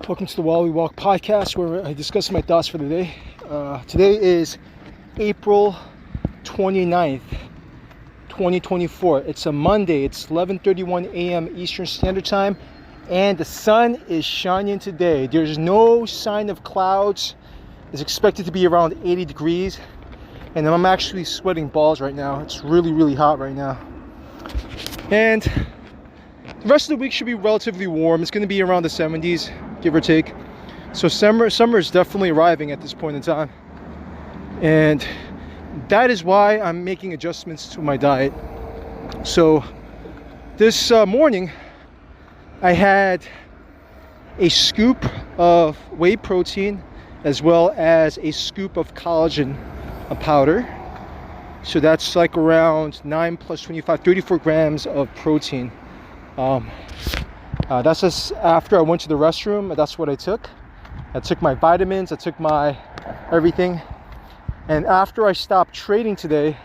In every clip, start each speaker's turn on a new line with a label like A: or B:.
A: Welcome to the While We Walk podcast, where I discuss my thoughts for the day. Today is April 29th, 2024. It's a Monday. It's 11:31 a.m. Eastern Standard Time, and the sun is shining today. There's no sign of clouds. It's expected to be around 80 degrees, and I'm actually sweating balls right now. It's really, really hot right now. And the rest of the week should be relatively warm. It's going to be around the 70s, give or take. So summer is definitely arriving at this point in time. And that is why I'm making adjustments to my diet. So this morning, I had a scoop of whey protein as well as a scoop of collagen powder. So that's like around 9 plus 25, 34 grams of protein. That's just after I went to the restroom. That's what I took. I took my vitamins, I took my everything. And after I stopped trading today,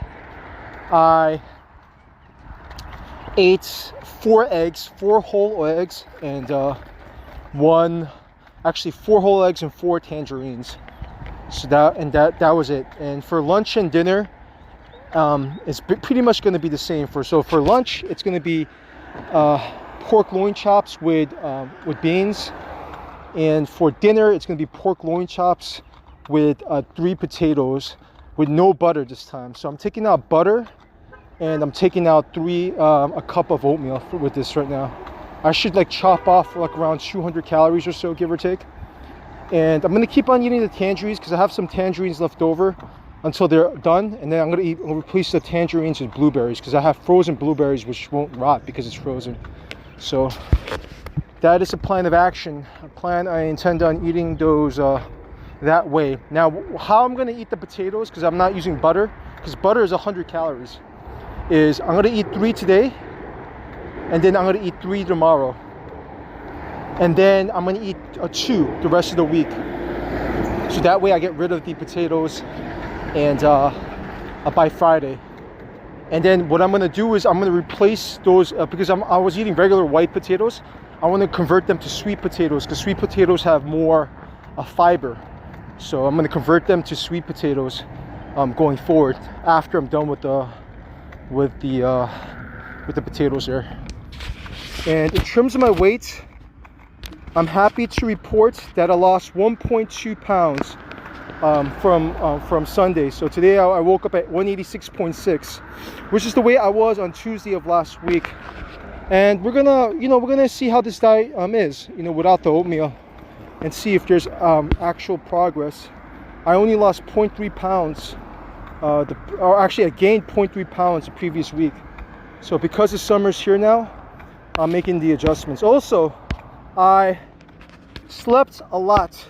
A: I ate 4 eggs, 4 whole eggs, and 4 whole eggs and 4 tangerines. So that was it. And for lunch and dinner, it's pretty much going to be the same. So for lunch, it's going to be pork loin chops with beans, and for dinner it's going to be pork loin chops with 3 potatoes with no butter this time. So I'm taking out butter, and I'm taking out a cup of oatmeal with this right now. I should chop off like around 200 calories or so, give or take. And I'm going to keep on eating the tangerines because I have some tangerines left over until they're done, and then I'm going to replace the tangerines with blueberries because I have frozen blueberries which won't rot because it's frozen. So that is a plan of action. I intend on eating those that way. Now, how I'm going to eat the potatoes, because I'm not using butter, because butter is 100 calories, is I'm going to eat 3 today, and then I'm going to eat 3 tomorrow, and then I'm going to eat 2 the rest of the week. So that way I get rid of the potatoes and by Friday. And then what I'm going to do is I'm going to replace those because I was eating regular white potatoes. I want to convert them to sweet potatoes because sweet potatoes have more fiber. So I'm going to convert them to sweet potatoes going forward after I'm done with the potatoes there. And in terms of my weight, I'm happy to report that I lost 1.2 pounds from Sunday. So today I woke up at 186.6, which is the way I was on Tuesday of last week. And we're gonna see how this diet is, without the oatmeal, and see if there's actual progress. I only lost 0.3 pounds, I gained 0.3 pounds the previous week. So because the summer's here now, I'm making the adjustments. Also, I slept a lot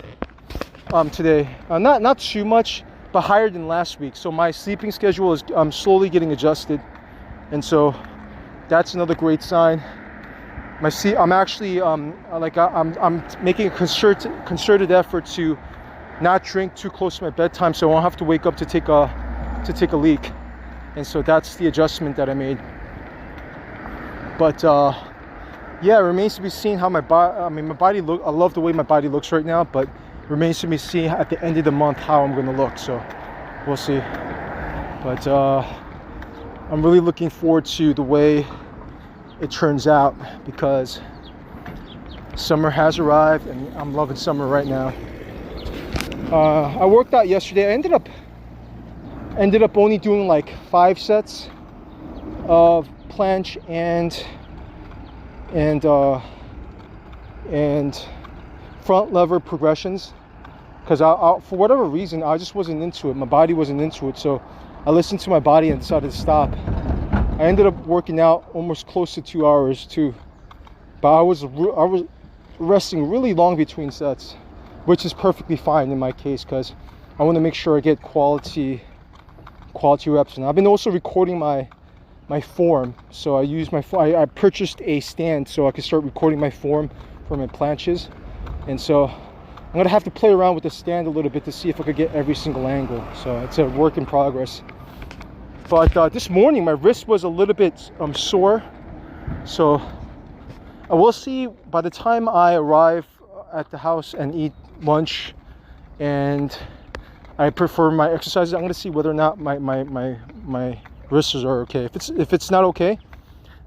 A: today, not too much, but higher than last week. So my sleeping schedule is slowly getting adjusted, and so that's another great sign. I'm actually I'm making a concerted effort to not drink too close to my bedtime, so I won't have to wake up to take a leak. And so that's the adjustment that I made. But yeah, it remains to be seen how my body look. I love the way my body looks right now, but it remains to be seen at the end of the month how I'm going to look. So we'll see. But I'm really looking forward to the way it turns out, because summer has arrived and I'm loving summer right now. I worked out yesterday. I ended up only doing like 5 sets of planche and front lever progressions, because for whatever reason I just wasn't into it. My body wasn't into it, so I listened to my body and decided to stop. I ended up working out almost close to 2 hours too, but I was resting really long between sets, which is perfectly fine in my case because I want to make sure I get quality reps. And I've been also recording my form, so I purchased a stand so I can start recording my form for my planches. And so I'm gonna have to play around with the stand a little bit to see if I could get every single angle. So it's a work in progress. But this morning my wrist was a little bit sore, so I will see by the time I arrive at the house and eat lunch, and I prefer my exercises. I'm gonna see whether or not my wrists are okay. If it's not okay,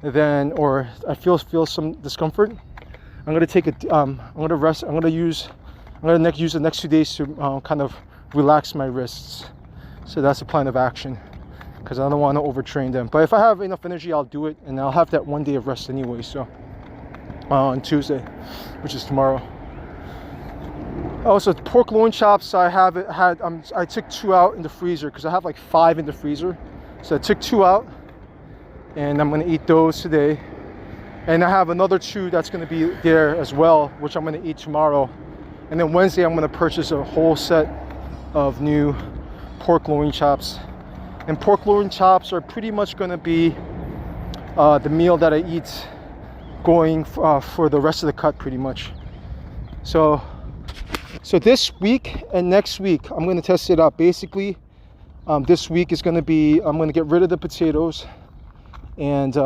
A: then, or I feel some discomfort, I'm gonna take a I'm gonna rest. I'm gonna use the next 2 days to kind of relax my wrists. So that's the plan of action, because I don't want to overtrain them. But if I have enough energy, I'll do it, and I'll have that 1 day of rest anyway. So on Tuesday, which is tomorrow. Also, pork loin chops, I took 2 out in the freezer because I have like 5 in the freezer. So I took 2 out, and I'm gonna eat those today. And I have another 2 that's gonna be there as well, which I'm gonna eat tomorrow. And then Wednesday, I'm gonna purchase a whole set of new pork loin chops. And pork loin chops are pretty much gonna be the meal that I eat going for the rest of the cut, pretty much. So this week and next week, I'm gonna test it out. Basically, this week is gonna be, I'm gonna get rid of the potatoes and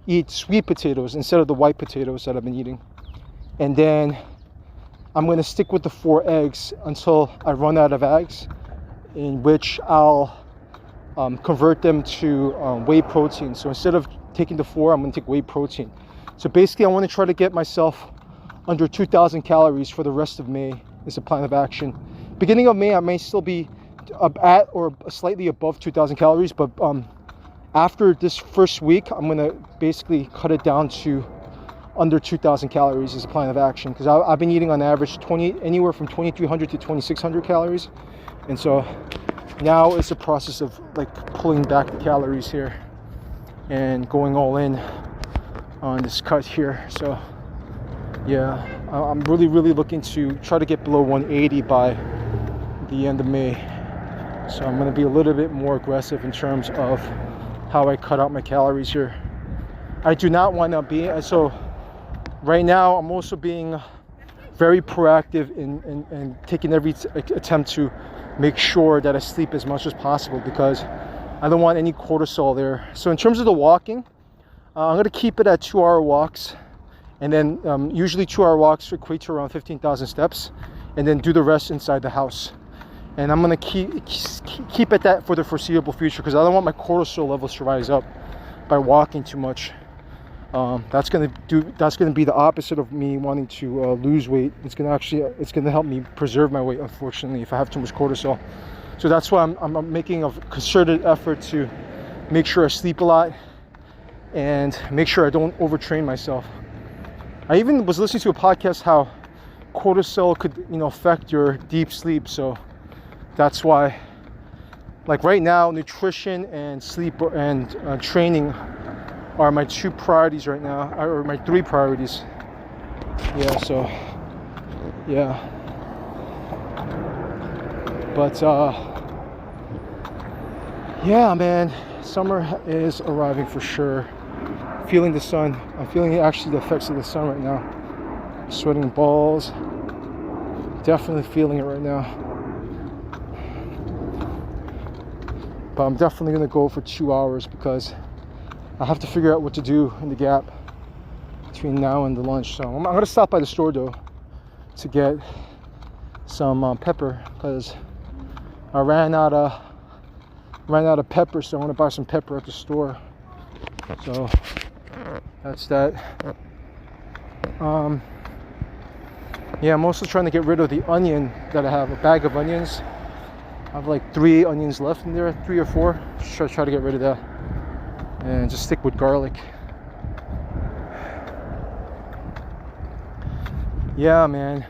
A: eat sweet potatoes instead of the white potatoes that I've been eating. And then I'm gonna stick with the 4 eggs until I run out of eggs, in which I'll convert them to whey protein. So instead of taking the 4, I'm gonna take whey protein. So basically, I wanna try to get myself under 2,000 calories for the rest of May is the plan of action. Beginning of May, I may still be at or slightly above 2,000 calories, but after this first week, I'm gonna basically cut it down to under 2,000 calories is the plan of action, because I've been eating on average anywhere from 2,300 to 2,600 calories. And so now it's a process of like pulling back the calories here and going all in on this cut here. So yeah, I'm really looking to try to get below 180 by the end of May. So I'm going to be a little bit more aggressive in terms of how I cut out my calories here. I do not want to be, so right now I'm also being very proactive in taking every attempt to make sure that I sleep as much as possible, because I don't want any cortisol there. So in terms of the walking, I'm going to keep it at 2-hour walks, and then usually 2-hour walks equate to around 15,000 steps, and then do the rest inside the house. And I'm going to keep at that for the foreseeable future, because I don't want my cortisol levels to rise up by walking too much. That's going to be the opposite of me wanting to lose weight. It's going to help me preserve my weight, unfortunately, if I have too much cortisol. So that's why I'm making a concerted effort to make sure I sleep a lot and make sure I don't overtrain myself. I even was listening to a podcast how cortisol could, affect your deep sleep. So that's why, like right now, nutrition and sleep and training are my 2 priorities right now, or my 3 priorities. Yeah, so yeah. But yeah, man, summer is arriving for sure. Feeling the sun. I'm feeling actually the effects of the sun right now. Sweating balls. Definitely feeling it right now. But I'm definitely gonna go for 2 hours, because I have to figure out what to do in the gap between now and the lunch. So I'm gonna stop by the store though to get some pepper, because I ran out of pepper, so I'm gonna buy some pepper at the store. So that's that. Yeah, I'm also trying to get rid of the onion that I have, a bag of onions. I have like 3 onions left in there, 3 or 4. Just try to get rid of that and just stick with garlic. Yeah, man.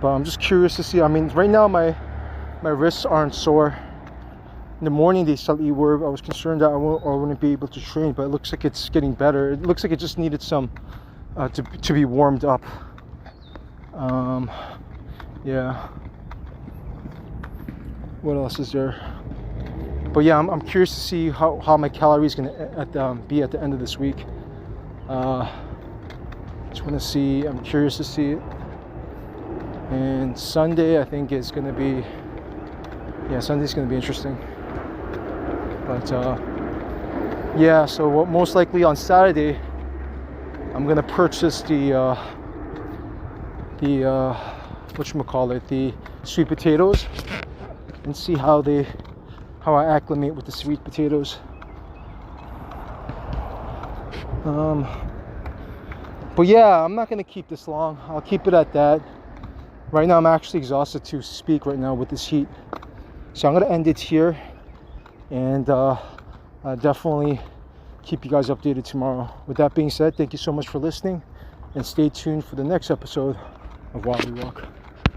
A: But I'm just curious to see. I mean, right now my wrists aren't sore. In the morning they slightly were. I was concerned that I wouldn't be able to train, but it looks like it's getting better. It looks like it just needed some to be warmed up. Yeah. What else is there? But yeah, I'm curious to see how my calories gonna be at the end of this week. Just want to see. I'm curious to see it. And Sunday, I think is gonna be. Yeah, Sunday's gonna be interesting. But yeah, so most likely on Saturday, I'm gonna purchase the whatchamacallit, the sweet potatoes, and see how I acclimate with the sweet potatoes. But yeah, I'm not gonna keep this long. I'll keep it at that. Right now I'm actually exhausted to speak right now with this heat, so I'm gonna end it here, and I'll definitely keep you guys updated tomorrow. With that being said, thank you so much for listening, and stay tuned for the next episode of While We Walk.